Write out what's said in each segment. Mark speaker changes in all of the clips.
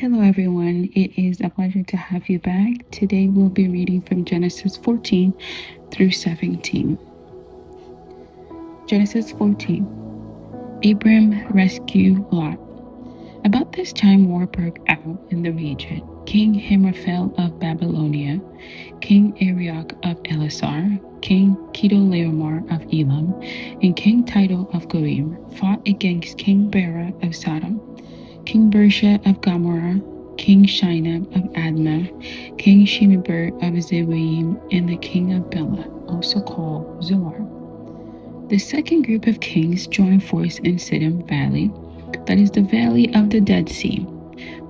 Speaker 1: Hello, everyone. It is a pleasure to have you back. Today, we'll be reading from Genesis 14 through 17. Genesis 14. Abram rescue Lot. About this time, war broke out in the region. King Hammurapel of Babylonia, King Arioch of Elasar, King Chedorlaomer of Elam, and King Tidal of Goyim fought against King Bera of Sodom, King Bersha of Gomorrah, King Shinar of Admah, King Shemeber of Zeboim, and the king of Bela, also called Zoar. The second group of kings joined force in Siddim Valley, that is the valley of the Dead Sea.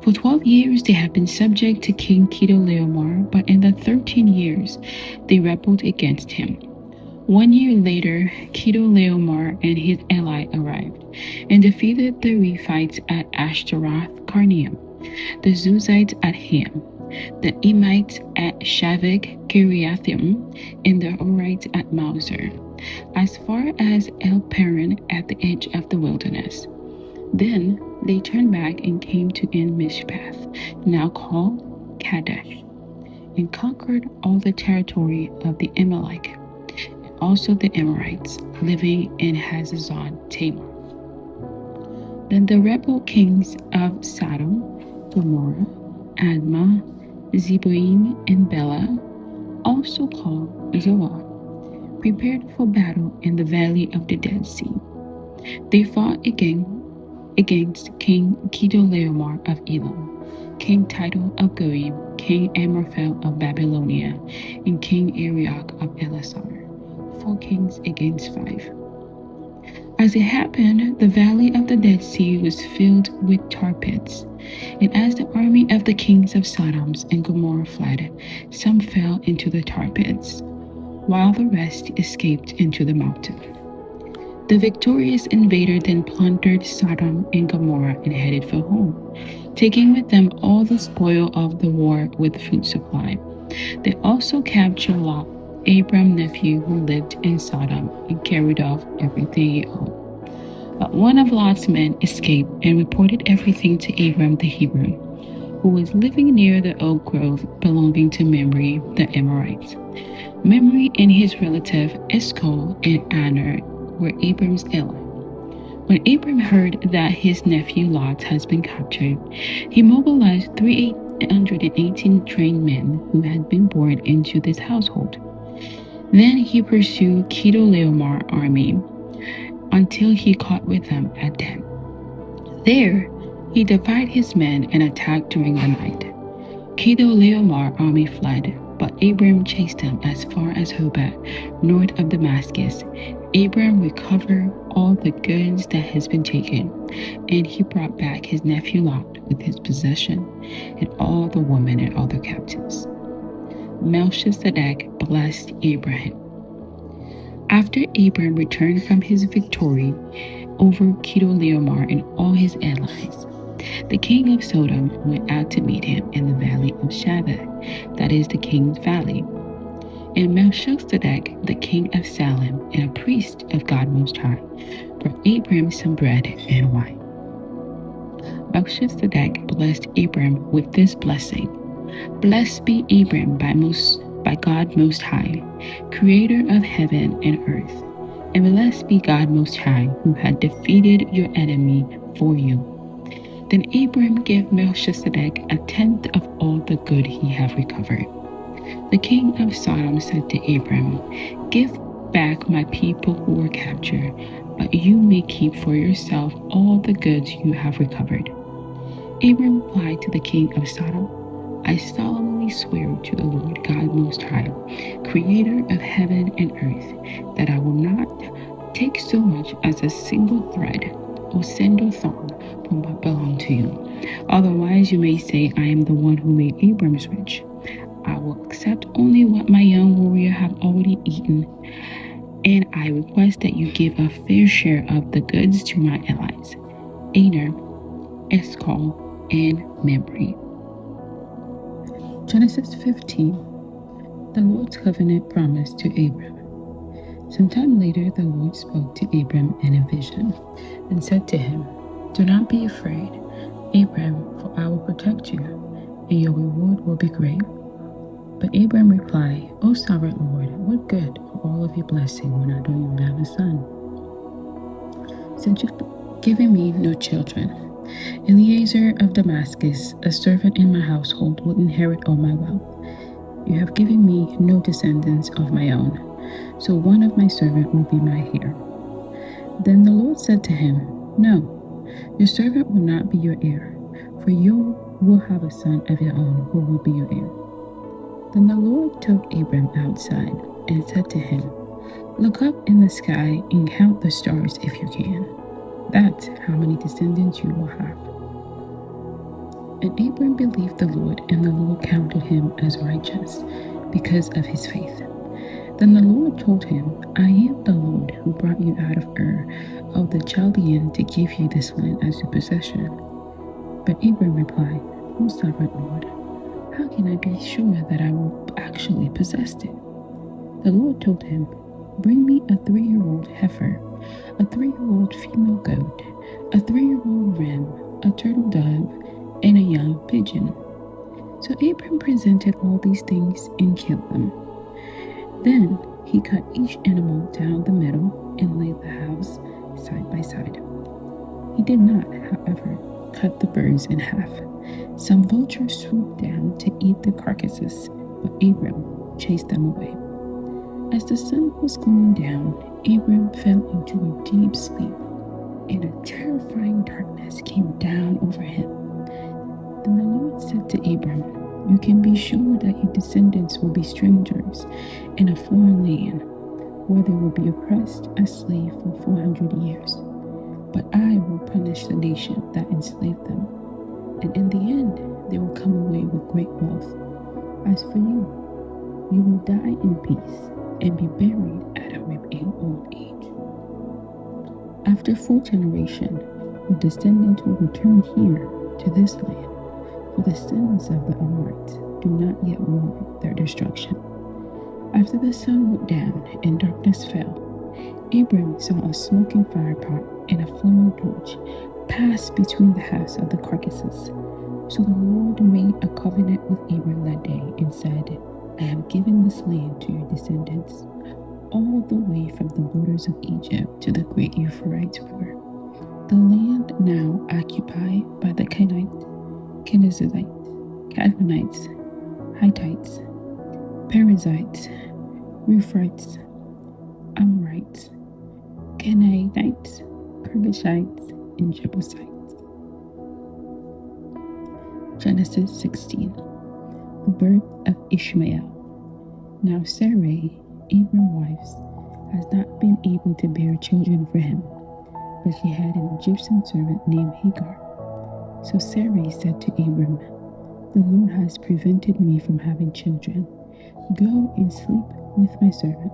Speaker 1: For 12 years they had been subject to King Chedorlaomer, but in the 13 years they rebelled against him. 1 year later, Chedorlaomer and his ally arrived and defeated the Rephites at Ashtaroth Karnaim, the Zuzites at Ham, the Emites at Shavik Kiriathaim, and the Horites at Mauser, as far as El Paran at the edge of the wilderness. Then they turned back and came to En Mishpath, now called Kadesh, and conquered all the territory of the Amalek, and also the Amorites living in Hazazon Tamar. Then the rebel kings of Sodom, Gomorrah, Admah, Zeboim, and Bela, also called Zoar, prepared for battle in the valley of the Dead Sea. They fought against King Chedorlaomer of Elam, King Tidal of Goyim, King Amraphel of Babylonia, and King Arioch of Elasar, 4 kings against 5. As it happened, the valley of the Dead Sea was filled with tar pits, and as the army of the kings of Sodom and Gomorrah fled, some fell into the tar pits, while the rest escaped into the mountain. The victorious invader then plundered Sodom and Gomorrah and headed for home, taking with them all the spoil of the war with food supply. They also captured Lot, Abram's nephew, who lived in Sodom, and carried off everything he owned. But one of Lot's men escaped and reported everything to Abram the Hebrew, who was living near the oak grove belonging to Mamre the Amorites. Mamre and his relative Eshcol and Aner were Abram's ally. When Abram heard that his nephew Lot has been captured, he mobilized 318 trained men who had been born into this household. Then he pursued Chedorlaomer's army until he caught with them at Dan. There, he divided his men and attacked during the night. Chedorlaomer's army fled, but Abram chased them as far as Hobah, north of Damascus. Abram recovered all the goods that has been taken, and he brought back his nephew Lot with his possession, and all the women and other captives. Melchizedek blessed Abraham. After Abram returned from his victory over Chedorlaomer and all his allies, the king of Sodom went out to meet him in the valley of Shavik, that is the king's valley. And Melchizedek, the king of Salem and a priest of God Most High, brought Abram some bread and wine. Melchizedek blessed Abram with this blessing: Blessed be Abram by God Most High, creator of heaven and earth, and blessed be God Most High, who had defeated your enemy for you. Then Abram gave Melchizedek 1/10 of all the good he had recovered. The king of Sodom said to Abram, Give back my people who were captured, but you may keep for yourself all the goods you have recovered. Abram replied to the king of Sodom, I solemnly swear to the Lord God Most High, creator of heaven and earth, that I will not take so much as a single thread or single thong from what belonged to you. Otherwise you may say, I am the one who made Abram's rich. I will accept only what my young warrior have already eaten, and I request that you give a fair share of the goods to my allies, Aner, Eshcol, and Mamre. Genesis 15. The Lord's covenant promise to Abram. Sometime later, the Lord spoke to Abram in a vision and said to him, Do not be afraid, Abram, for I will protect you, and your reward will be great. But Abram replied, O sovereign Lord, what good are all of your blessing when I don't even have a son? Since you've given me no children, Eliezer of Damascus, a servant in my household, will inherit all my wealth. You have given me no descendants of my own, so one of my servants will be my heir. Then the Lord said to him, No, your servant will not be your heir, for you will have a son of your own who will be your heir. Then the Lord took Abram outside and said to him, Look up in the sky and count the stars if you can. That's how many descendants you will have. And Abram believed the Lord, and the Lord counted him as righteous because of his faith. Then the Lord told him, I am the Lord who brought you out of Ur of the Chaldean to give you this land as your possession. But Abram replied, O sovereign Lord, how can I be sure that I will actually possess it? The Lord told him, Bring me a 3-year-old heifer, a 3-year-old female goat, a 3-year-old ram, a turtle dove, and a young pigeon. So Abram presented all these things and killed them. Then he cut each animal down the middle and laid the halves side by side. He did not, however, cut the birds in half. Some vultures swooped down to eat the carcasses, but Abram chased them away. As the sun was going down, Abram fell into a deep sleep, and a terrifying darkness came down over him. Then the Lord said to Abram, You can be sure that your descendants will be strangers in a foreign land, where they will be oppressed as slaves for 400 years. But I will punish the nation that enslaved them, and in the end they will come away with great wealth. As for you, you will die in peace and be buried at a ripe old age. After 4 generations, your descendants will return here to this land, for the sins of the Amorites do not yet warrant their destruction. After the sun went down and darkness fell, Abram saw a smoking firepot and a flaming torch pass between the halves of the carcasses. So the Lord made a covenant with Abram that day and said, I have given this land to your descendants, all the way from the borders of Egypt to the great Euphrates River, the land now occupied by the Canaanites, Kenizzites, Cadmonites, Hittites, Perizzites, Rephaites, Amorites, Canaanites, Girgashites, and Jebusites. Genesis 16. The birth of Ishmael. Now Sarai, Abram's wife, has not been able to bear children for him, but she had an Egyptian servant named Hagar. So Sarai said to Abram, The Lord has prevented me from having children. Go and sleep with my servant.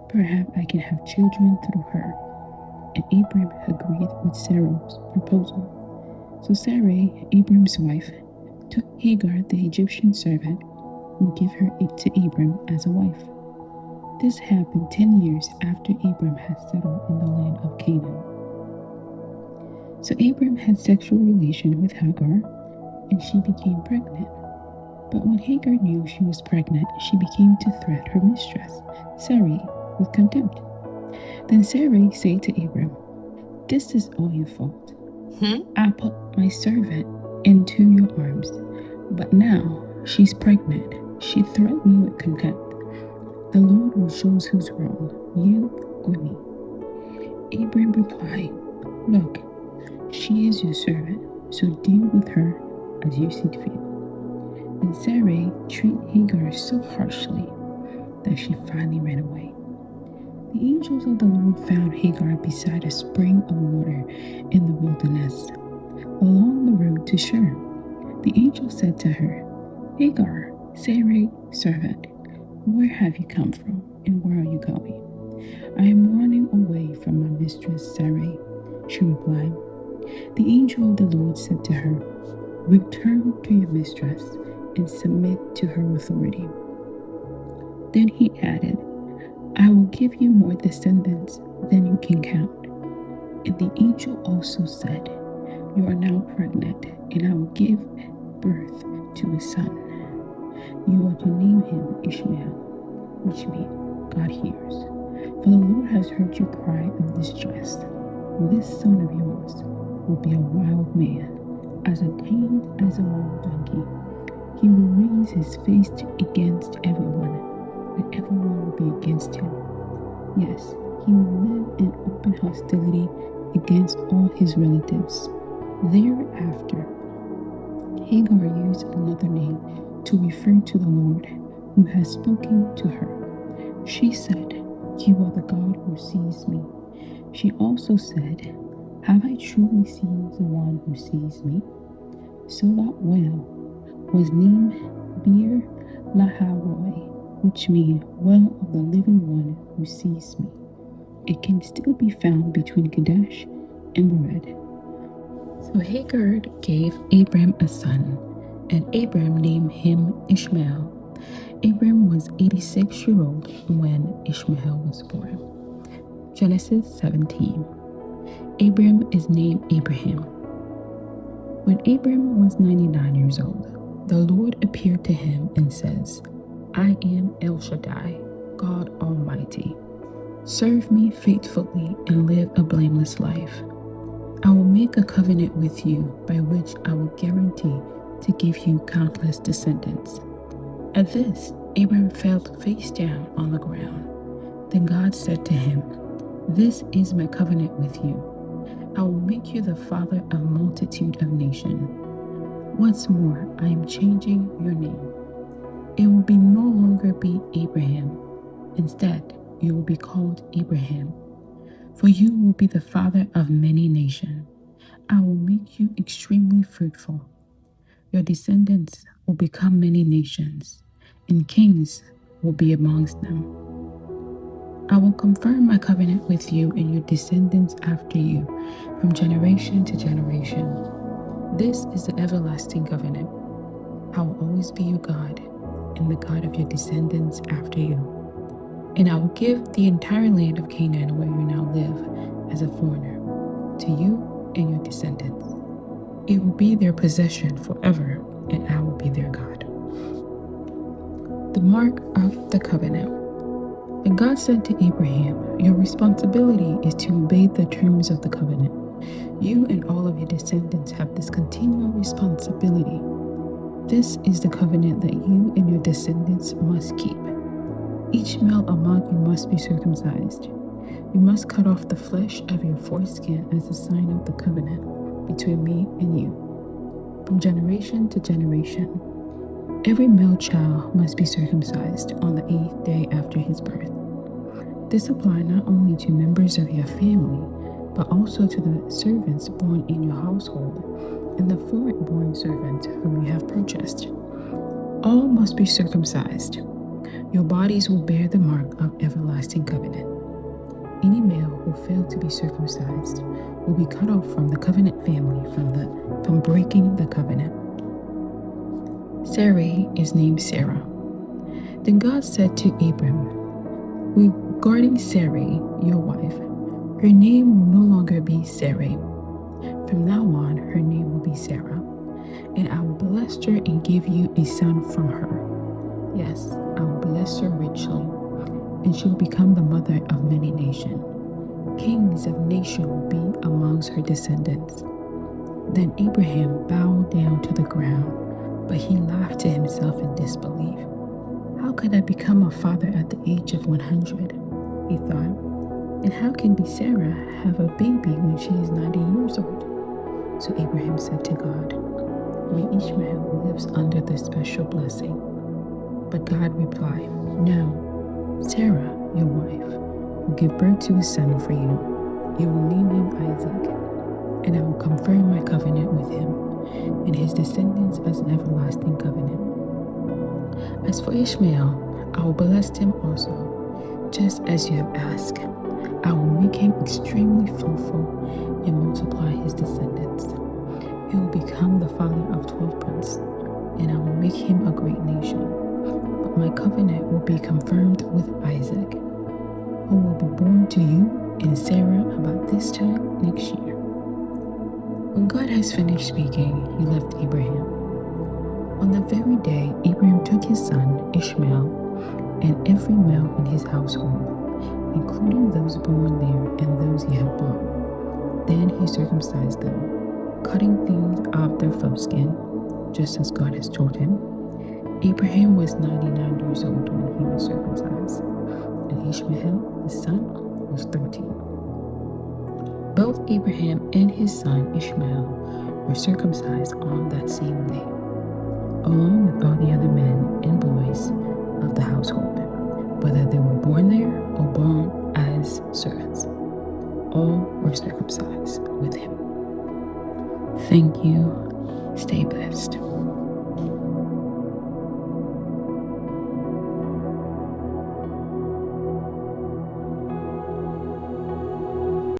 Speaker 1: Perhaps I can have children through her. And Abram agreed with Sarah's proposal. So Sarai, Abram's wife, took Hagar the Egyptian servant and gave her to Abram as a wife. This happened 10 years after Abram had settled in the land of Canaan. So Abram had sexual relation with Hagar, and she became pregnant. But when Hagar knew she was pregnant, she began to threaten her mistress, Sarai, with contempt. Then Sarai said to Abram, This is all your fault. I put my servant into your arms, but now she's pregnant. She threatened me with contempt. The Lord will show who's wrong, you or me. Abram replied, Look, she is your servant, so deal with her as you see fit. And Sarai treated Hagar so harshly that she finally ran away. The angels of the Lord found Hagar beside a spring of water in the wilderness, along the road to Shur. The angel said to her, Hagar, Sarai's servant, where have you come from, and where are you going? I am running away from my mistress Sarai, she replied. The angel of the Lord said to her, Return to your mistress and submit to her authority. Then he added, I will give you more descendants than you can count. And the angel also said, You are now pregnant, and I will give birth to a son. You are to name him Ishmael, which means God hears. For the Lord has heard your cry of distress. This son of yours will be a wild man, as tame as a wild donkey. He will raise his face against everyone, and everyone will be against him. Yes, he will live in open hostility against all his relatives. Thereafter, Hagar used another name to refer to the Lord who has spoken to her. She said, "You are the God who sees me." She also said, "Have I truly seen the one who sees me?" So that well was named Beer Laharoi, which means well of the living one who sees me. It can still be found between Kadesh and Bered. So Hagar gave Abram a son, and Abram named him Ishmael. Abram was 86-year-old when Ishmael was born. Genesis 17. Abram is named Abraham. When Abram was 99 years old, the Lord appeared to him and says, "I am El Shaddai, God Almighty. Serve me faithfully and live a blameless life. I will make a covenant with you by which I will guarantee to give you countless descendants." At this, Abram fell face down on the ground. Then God said to him, "This is my covenant with you. I will make you the father of a multitude of nations. Once more, I am changing your name. It will no longer be Abraham. Instead, you will be called Abraham, for you will be the father of many nations. I will make you extremely fruitful. Your descendants will become many nations, and kings will be amongst them. I will confirm my covenant with you and your descendants after you, from generation to generation. This is the everlasting covenant. I will always be your God, and the God of your descendants after you. And I will give the entire land of Canaan where you now live as a foreigner, to you and your descendants. It will be their possession forever, and I will be their God." The mark of the covenant. And God said to Abraham, "Your responsibility is to obey the terms of the covenant. You and all of your descendants have this continual responsibility. This is the covenant that you and your descendants must keep. Each male among you must be circumcised. You must cut off the flesh of your foreskin as a sign of the covenant between me and you. From generation to generation, every male child must be circumcised on the 8th day after his birth. This applies not only to members of your family, but also to the servants born in your household and the foreign-born servants whom you have purchased. All must be circumcised. Your bodies will bear the mark of everlasting covenant. Any male who failed to be circumcised will be cut off from the covenant family from breaking the covenant." Sarai is named Sarah. Then God said to Abram, "Regarding Sarai, your wife, her name will no longer be Sarai. From now on, her name will be Sarah, and I will bless her and give you a son from her. Yes, I will bless her richly, and she will become the mother of many nations. Kings of nations will be amongst her descendants." Then Abraham bowed down to the ground, but he laughed to himself in disbelief. "How could I become a father at the age of 100? He thought. "And how can Sarah have a baby when she is 90 years old?" So Abraham said to God, "May Ishmael lives under this special blessing." But God replied, "No, Sarah, your wife, will give birth to a son for you. You will name him Isaac, and I will confirm my covenant with him and his descendants as an everlasting covenant. As for Ishmael, I will bless him also, just as you have asked. I will make him extremely fruitful and multiply his descendants. He will become the father of 12 princes, and I will make him a great nation. But my covenant will be confirmed with Isaac, who will be born to you and Sarah about this time next year." When God has finished speaking, he left Abraham. On that very day, Abraham took his son Ishmael and every male in his household, including those born there and those he had bought. Then he circumcised them, cutting things off their foreskin, just as God has told him. Abraham was 99 years old when he was circumcised, and Ishmael, his son, was 13. Both Abraham and his son Ishmael were circumcised on that same day, along with all the other men and boys of the household, whether they were born there or born as servants. All were circumcised with him. Thank you. Stay blessed.